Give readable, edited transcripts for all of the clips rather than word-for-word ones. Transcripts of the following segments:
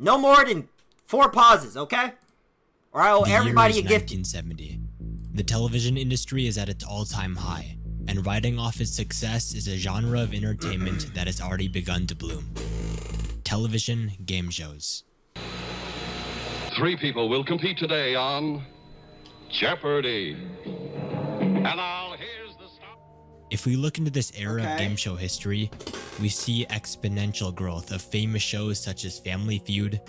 No more than 4 pauses, okay? Or I owe everybody a gift. 1970. The television industry is at its all-time high, and riding off its success is a genre of entertainment that has already begun to bloom. Television game shows. 3 people will compete today on Jeopardy! And now here's the stop. If we look into this era of game show history, we see exponential growth of famous shows such as Family Feud.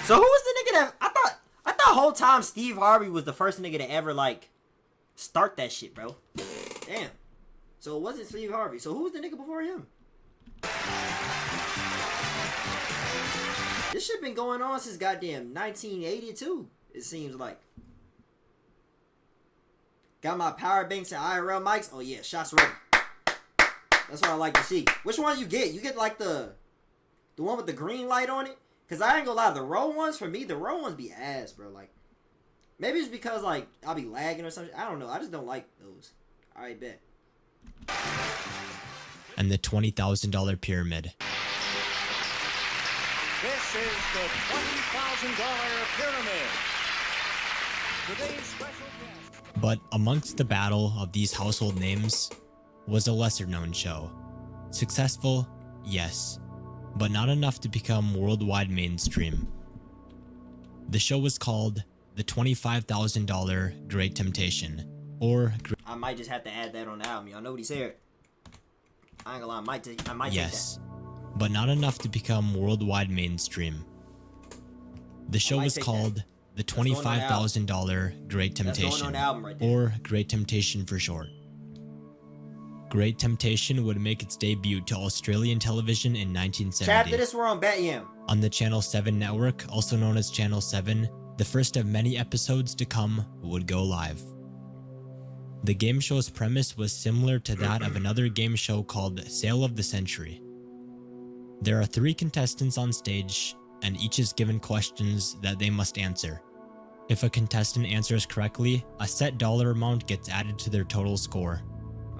So who was the nigga that I thought whole time Steve Harvey was the first nigga to ever like start that shit, bro? Damn. So it wasn't Steve Harvey. So who was the nigga before him? This shit been going on since goddamn 1982. It seems like. Got my power banks and IRL mics. Oh yeah, shots ready. That's what I like to see. Which one you get? You get like the one with the green light on it? Cause I ain't gonna lie, the roll ones for me, the roll ones be ass, bro. Like, maybe it's because like I'll be lagging or something. I don't know. I just don't like those. All right, bet. And the $20,000 pyramid. This is the $20,000 pyramid. Today's special guest. But amongst the battle of these household names was a lesser known show. Successful, yes, but not enough to become worldwide mainstream. The show was called The $25,000 Great Temptation, or I might just have to add that on the album. Y'all know what he said. I ain't gonna lie, I might take yes, but not enough to become worldwide mainstream. The show was called The $25,000 Great Temptation, or Great Temptation for short. Great Temptation would make its debut to Australian television in 1970. Chapter this we're on Bat-Yam. On the Channel 7 network, also known as Channel 7, the first of many episodes to come would go live. The game show's premise was similar to that of another game show called Sale of the Century. There are 3 contestants on stage, and each is given questions that they must answer. If a contestant answers correctly, a set dollar amount gets added to their total score.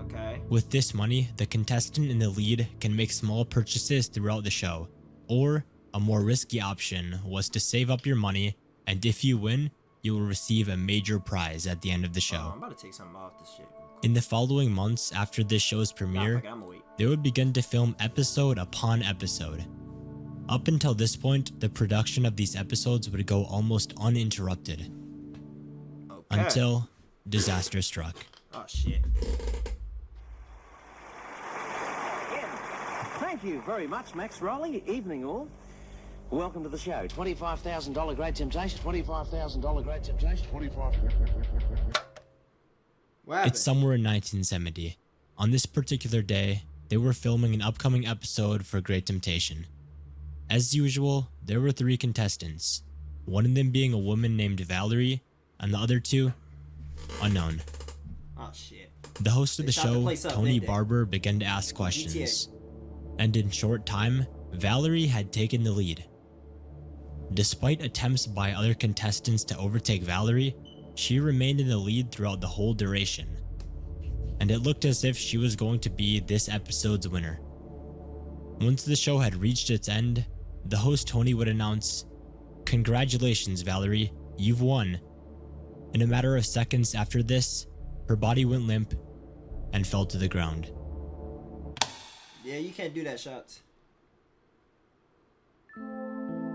Okay. With this money, the contestant in the lead can make small purchases throughout the show, or a more risky option was to save up your money, and if you win, you will receive a major prize at the end of the show. I'm about to take something off this shit. In the following months after this show's premiere, they would begin to film episode upon episode. Up until this point, the production of these episodes would go almost uninterrupted. Okay. Until disaster struck. Oh shit. Thank you very much, Max Rowley. Evening all. Welcome to the show. $25,000 Great Temptation, $25,000 Great Temptation, It's somewhere in 1970. On this particular day, they were filming an upcoming episode for Great Temptation. As usual, there were 3 contestants, one of them being a woman named Valerie, and the other 2, unknown. Oh shit. The host of the show, Tony Barber, began to ask questions. And in short time, Valerie had taken the lead. Despite attempts by other contestants to overtake Valerie, she remained in the lead throughout the whole duration. And it looked as if she was going to be this episode's winner. Once the show had reached its end, the host Tony would announce, "Congratulations, Valerie, you've won." In a matter of seconds after this, her body went limp and fell to the ground. Yeah, you can't do that, shots.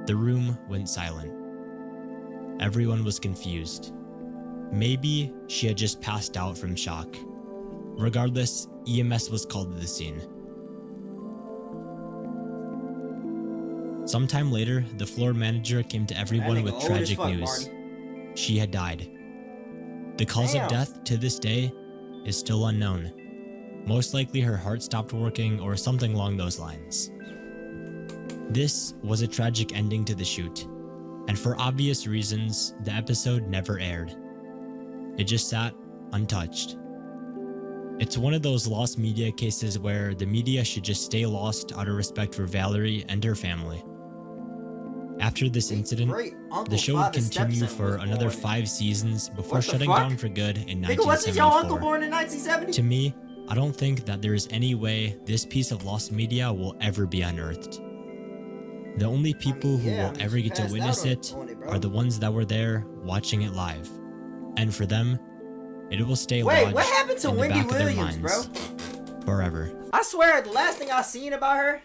The room went silent. Everyone was confused. Maybe she had just passed out from shock. Regardless, EMS was called to the scene. Sometime later, the floor manager came to everyone with tragic news. She had died. The cause of death to this day is still unknown. Most likely her heart stopped working or something along those lines. This was a tragic ending to the shoot, and for obvious reasons, the episode never aired. It just sat untouched. It's one of those lost media cases where the media should just stay lost out of respect for Valerie and her family. After this incident, the show would continue for another 5 seasons before shutting down for good in 1974. To me, I don't think that there is any way this piece of lost media will ever be unearthed. The only people who will ever get to passed witness out it on it, bro. are the ones that were there watching it live. And for them, it will stay Wait, lodged what happened to in the Wendy back of their Williams, bro? minds forever. I swear, the last thing I seen about her.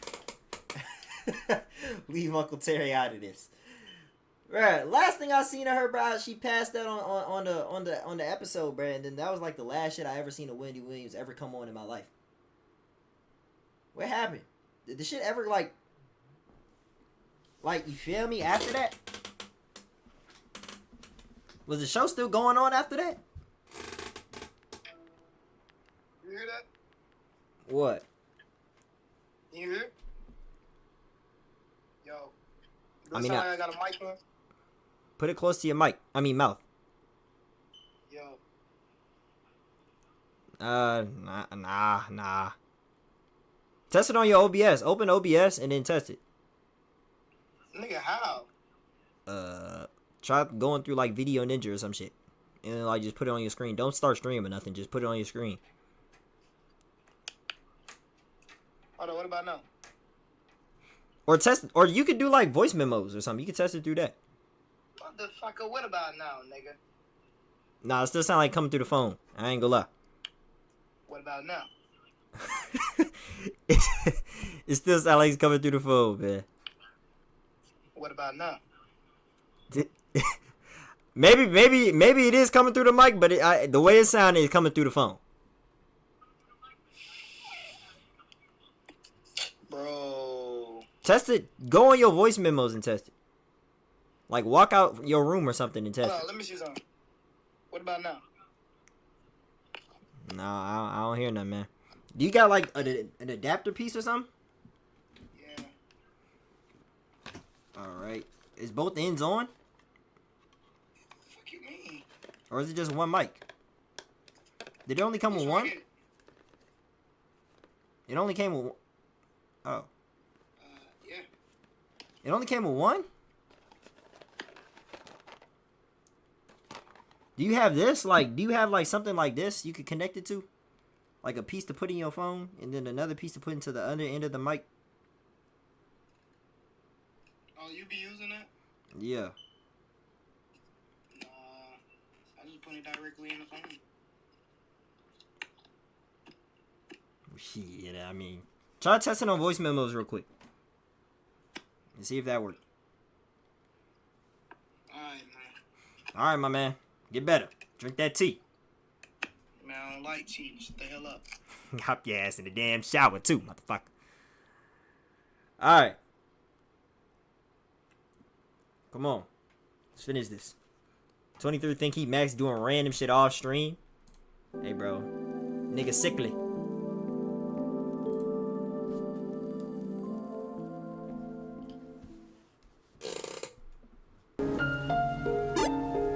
Leave Uncle Terry out of this. Right, last thing I seen of her, bro, she passed out on the episode, bro, and then that was like the last shit I ever seen of Wendy Williams ever come on in my life. What happened? Did the shit ever like you feel me? After that, was the show still going on after that? You hear that? What? You hear? Yo. I mean, I got a mic on. Put it close to your mic. I mean, mouth. Yo. Nah. Test it on your OBS. Open OBS and then test it. Nigga, how? Try going through like Video Ninja or some shit, and then like just put it on your screen. Don't start streaming or nothing. Just put it on your screen. Hold on, what about now? Or test, or you could do like voice memos or something. You could test it through that. Motherfucker, what about now, nigga? Nah, it still sound like coming through the phone. I ain't gonna lie. What about now? It still sound like it's coming through the phone, man. What about now? maybe it is coming through the mic, but the way it sounded is coming through the phone. Bro. Test it. Go on your voice memos and test it. Like walk out your room or something and test Hold on, it. let me see something. What about now? Nah, I don't hear nothing, man. Do you got like an adapter piece or something? Yeah. Alright. Is both ends on? Fuck you mean? Or is it just one mic? Did it only come with one? It only came with... Oh. Yeah. It only came with one? Do you have this? Like, do you have like something like this you could connect it to? Like a piece to put in your phone and then another piece to put into the other end of the mic? Oh, you be using that? Yeah. Nah. I just put it directly in the phone. Shit, I mean... Try testing on voice memos real quick. And see if that works. Alright, man. Alright, my man. Get better. Drink that tea. Man, I don't like tea. Shut the hell up. Hop your ass in the damn shower too, motherfucker. Alright. Come on. Let's finish this. 23 think he Max doing random shit off stream. Hey, bro. Nigga sickly.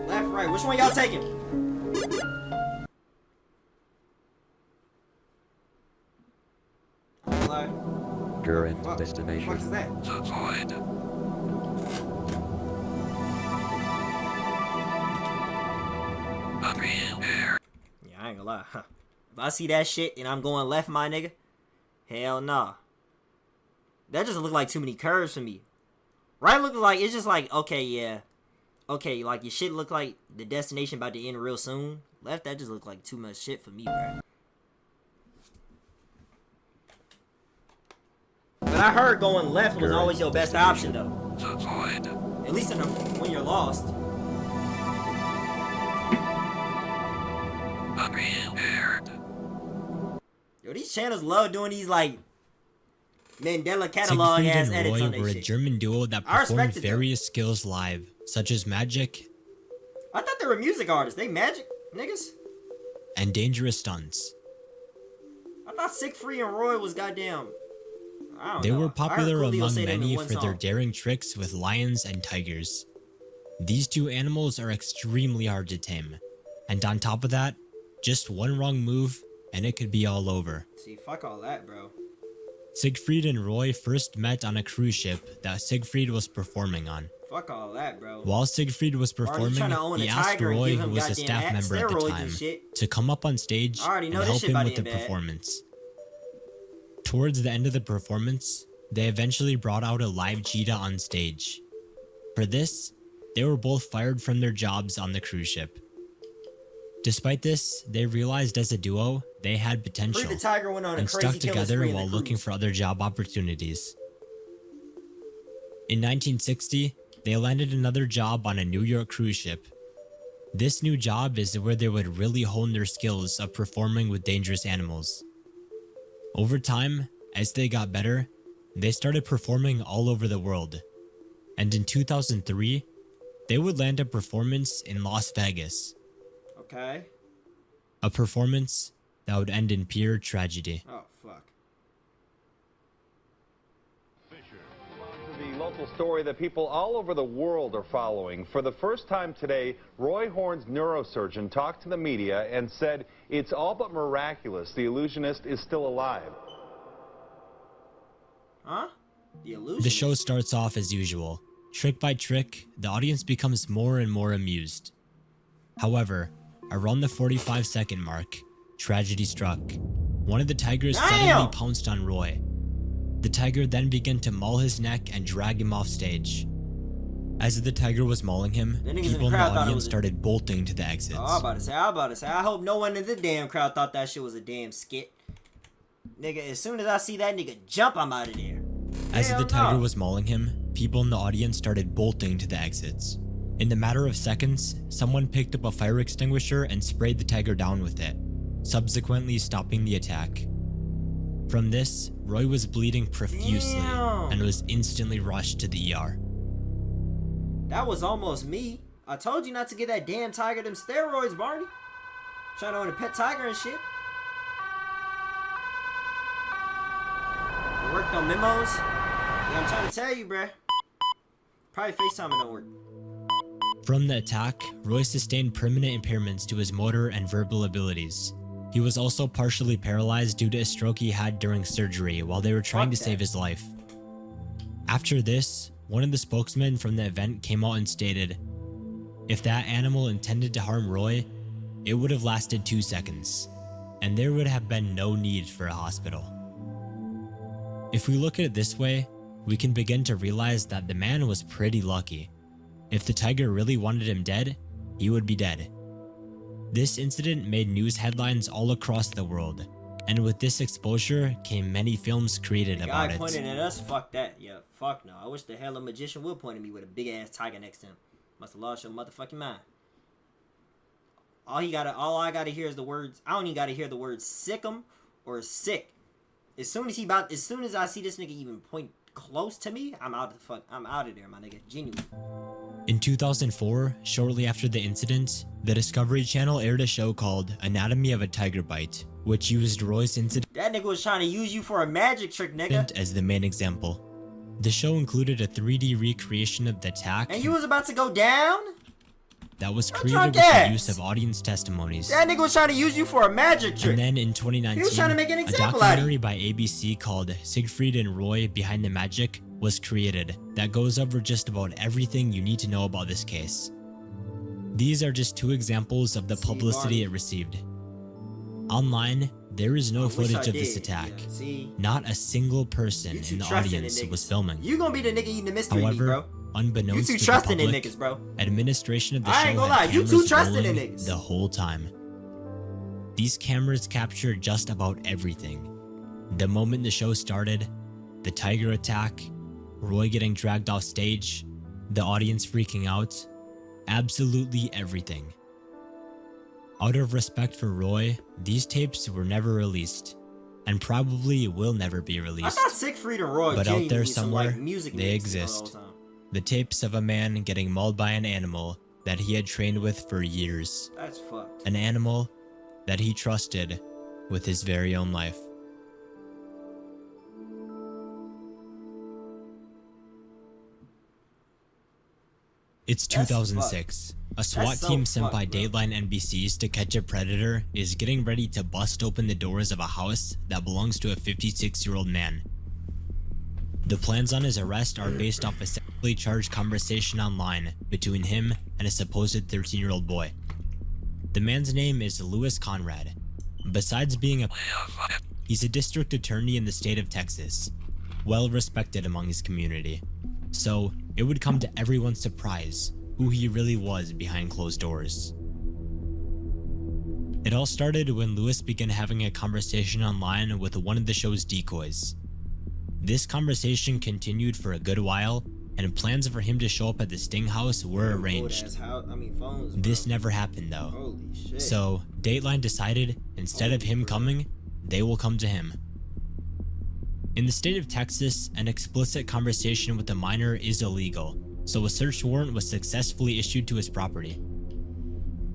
Left, right. Which one y'all taking? Current What the fuck destination. is that? The void. Yeah, I ain't gonna lie. Huh. If I see that shit and I'm going left, my nigga, hell nah. That just look like too many curves for me. Right look like, it's just like, okay, yeah. Okay, like your shit look like the destination about to end real soon. Left, that just look like too much shit for me, bro. But I heard going left was always your best option, though. The void. At least when you're lost. Unprepared. Yo, these channels love doing these, like, Mandela catalog Siegfried ass and edits Roy on their were a shit. German duo that I performed respect it, though. various skills live, such as magic I thought they were music artists. They magic niggas? and dangerous stunts. I thought Siegfried and Roy was goddamn... I don't They know. were I heard popular Coolio among say them in many one for their song. daring tricks with lions and tigers. These two animals are extremely hard to tame, and on top of that, just one wrong move and it could be all over. See, fuck all that, bro. Siegfried and Roy first met on a cruise ship that Siegfried was performing on. Fuck all that, bro. While Siegfried was Or you performing, trying to own he a asked tiger and Roy, give who him was a goddamn staff member at the steroids time, and shit. to come up on stage I already and know this help shit him about with to the end bad. performance. Towards the end of the performance, they eventually brought out a live cheetah on stage. For this, they were both fired from their jobs on the cruise ship. Despite this, they realized as a duo they had potential Free the Tiger went on a and crazy stuck killing together spree in the while looking cruise. for other job opportunities. In 1960, they landed another job on a New York cruise ship. This new job is where they would really hone their skills of performing with dangerous animals. Over time, as they got better, they started performing all over the world. And in 2003, they would land a performance in Las Vegas. Okay. A performance that would end in pure tragedy. Oh, fuck. The local story that people all over the world are following. For the first time today, Roy Horn's neurosurgeon talked to the media and said it's all but miraculous the illusionist is still alive. Huh? The illusion. The show starts off as usual. Trick by trick, the audience becomes more and more amused. However, around the 45-second mark, tragedy struck. One of the tigers suddenly pounced on Roy. The tiger then began to maul his neck and drag him off stage. As the tiger was mauling him, people in the audience started bolting to the exits. Oh, I was about to say, I hope no one in the damn crowd thought that shit was a damn skit. Nigga, as soon as I see that nigga jump, I'm out of there. As the tiger was mauling him, people in the audience started bolting to the exits. In the matter of seconds, someone picked up a fire extinguisher and sprayed the tiger down with it, subsequently stopping the attack. From this, Roy was bleeding profusely and was instantly rushed to the ER. That was almost me. I told you not to get that damn tiger them steroids, Barney. Trying to own a pet tiger and shit. It worked on memos. Yeah, I'm trying to tell you, bruh. Probably FaceTime it don't work. From the attack, Roy sustained permanent impairments to his motor and verbal abilities. He was also partially paralyzed due to a stroke he had during surgery while they were trying to save his life. After this, one of the spokesmen from the event came out and stated, "If that animal intended to harm Roy, it would have lasted 2 seconds, and there would have been no need for a hospital." If we look at it this way, we can begin to realize that the man was pretty lucky. If the tiger really wanted him dead, he would be dead. This incident made news headlines all across the world, and with this exposure came many films created about it. The guy pointing at us, fuck that. Yeah, fuck no. I wish the hell a magician would point at me with a big ass tiger next to him. Must have lost your motherfucking mind. All I gotta hear is the words. I don't even gotta hear the words sick 'em or sick. As soon as I see this nigga even point close to me, I'm out of there, my nigga. Genuine. In 2004, shortly after the incident, the Discovery Channel aired a show called Anatomy of a Tiger Bite, which used Roy's incident That nigga was trying to use you for a magic trick, nigga. as the main example. The show included a 3D recreation of the attack And you was about to go down? that was created with the use of audience testimonies. That nigga was trying to use you for a magic trick. And then in 2019, He was trying to make an a example out of documentary you. by ABC called Siegfried and Roy Behind the Magic was created that goes over just about everything you need to know about this case. These are just two examples of the publicity it received. Online, there is no footage of this attack. Yeah, see? Not a single person in the audience was filming. You gonna be the nigga eating the mystery meat, However, bro. unbeknownst You too to the trusting in public, niggas, bro. administration of the I show ain't gonna had lie, you too cameras trusting in rolling niggas. the whole time. These cameras captured just about everything. The moment the show started, the tiger attack, Roy getting dragged off stage, the audience freaking out, absolutely everything. Out of respect for Roy, these tapes were never released, and probably will never be I released. thought Siegfried and Roy But out there genuinely some, like, somewhere, music they mixes all exist. the time. The tapes of a man getting mauled by an animal that he had trained with for years. That's fucked. An animal that he trusted with his very own life. It's That's 2006. A SWAT so team sent fucked, by bro. Dateline NBCs to catch a predator is getting ready to bust open the doors of a house that belongs to a 56-year-old man. The plans on his arrest are based off a sexually charged conversation online between him and a supposed 13-year-old boy. The man's name is Louis Conrad. Besides being he's a district attorney in the state of Texas. well respected among his community, so it would come to everyone's surprise who he really was behind closed doors. It all started when Lewis began having a conversation online with one of the show's decoys. This conversation continued for a good while, and plans for him to show up at the Sting house were arranged. This never happened though. Holy shit. So Dateline decided instead of him coming, they will come to him. In the state of Texas, an explicit conversation with a minor is illegal, so a search warrant was successfully issued to his property.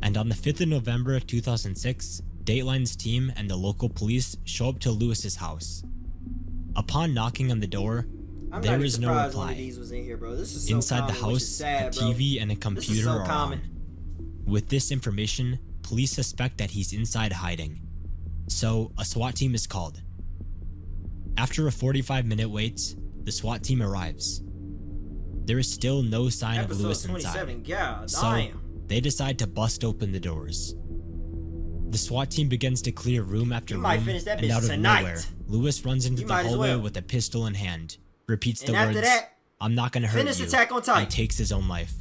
And on the 5th of November of 2006, Dateline's team and the local police show up to Lewis's house. Upon knocking on the door, there is no reply. Inside the house, a TV and a computer are on. With this information, police suspect that he's inside hiding, so a SWAT team is called. After a 45-minute wait, the SWAT team arrives. There is still no sign of Lewis inside, so they decide to bust open the doors. The SWAT team begins to clear room after room, and out of nowhere, Lewis runs into the hallway with a pistol in hand, repeats the words, "I'm not gonna hurt you," and takes his own life.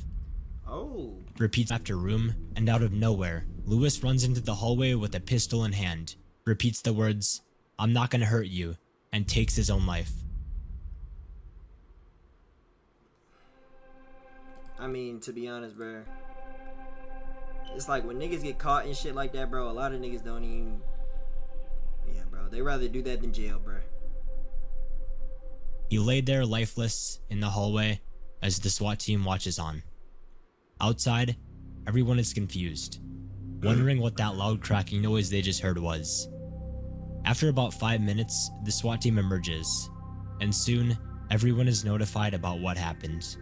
Repeats after room, and out of nowhere, Lewis runs into the hallway with a pistol in hand, repeats the words, "I'm not gonna hurt you," and takes his own life. I mean, to be honest, bro, it's like when niggas get caught and shit like that, bro, a lot of niggas don't even, yeah, bro, they rather do that than jail, bro. He laid there lifeless in the hallway as the SWAT team watches on. Outside, everyone is confused, wondering what that loud cracking noise they just heard was. After about 5 minutes, the SWAT team emerges, and soon, everyone is notified about what happened.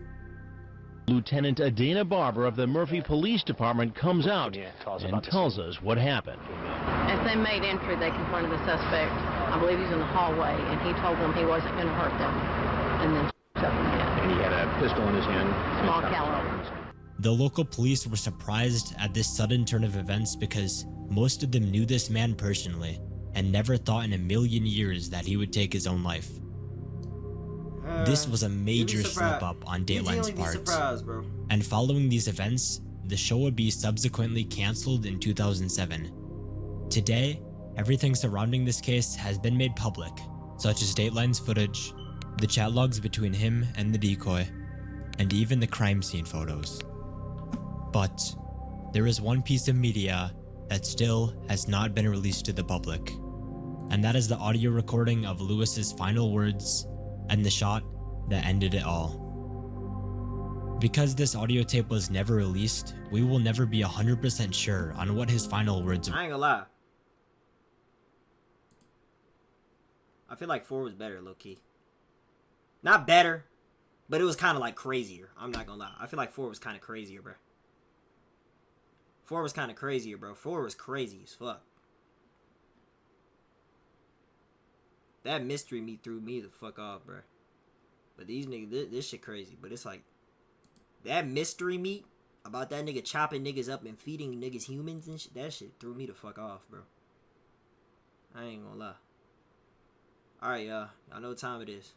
Lieutenant Adana Barber of the Murphy Police Department comes out and tells us what happened. As they made entry, they confronted the suspect. I believe he's in the hallway, and he told them he wasn't going to hurt them, and then shot them dead. And he had a pistol in his hand. Small caliber. The local police were surprised at this sudden turn of events because most of them knew this man personally and never thought in a million years that he would take his own life. This was a major slip up on Dateline's part, and following these events, the show would be subsequently cancelled in 2007. Today, everything surrounding this case has been made public, such as Dateline's footage, the chat logs between him and the decoy, and even the crime scene photos. But there is one piece of media that still has not been released to the public, and that is the audio recording of Lewis's final words and the shot that ended it all. Because this audio tape was never released, we will never be 100% sure on what his final words were. I ain't gonna lie, I feel like 4 was better, low-key. Not better, but it was kind of like crazier. I'm not gonna lie, I feel like 4 was kind of crazier, bro. 4 was kind of crazier, bro. 4 was crazy as fuck. That mystery meat threw me the fuck off, bro. But these niggas, this shit crazy. But it's like, that mystery meat about that nigga chopping niggas up and feeding niggas humans and shit, that shit threw me the fuck off, bro. I ain't gonna lie. Alright, y'all. Y'all know what time it is.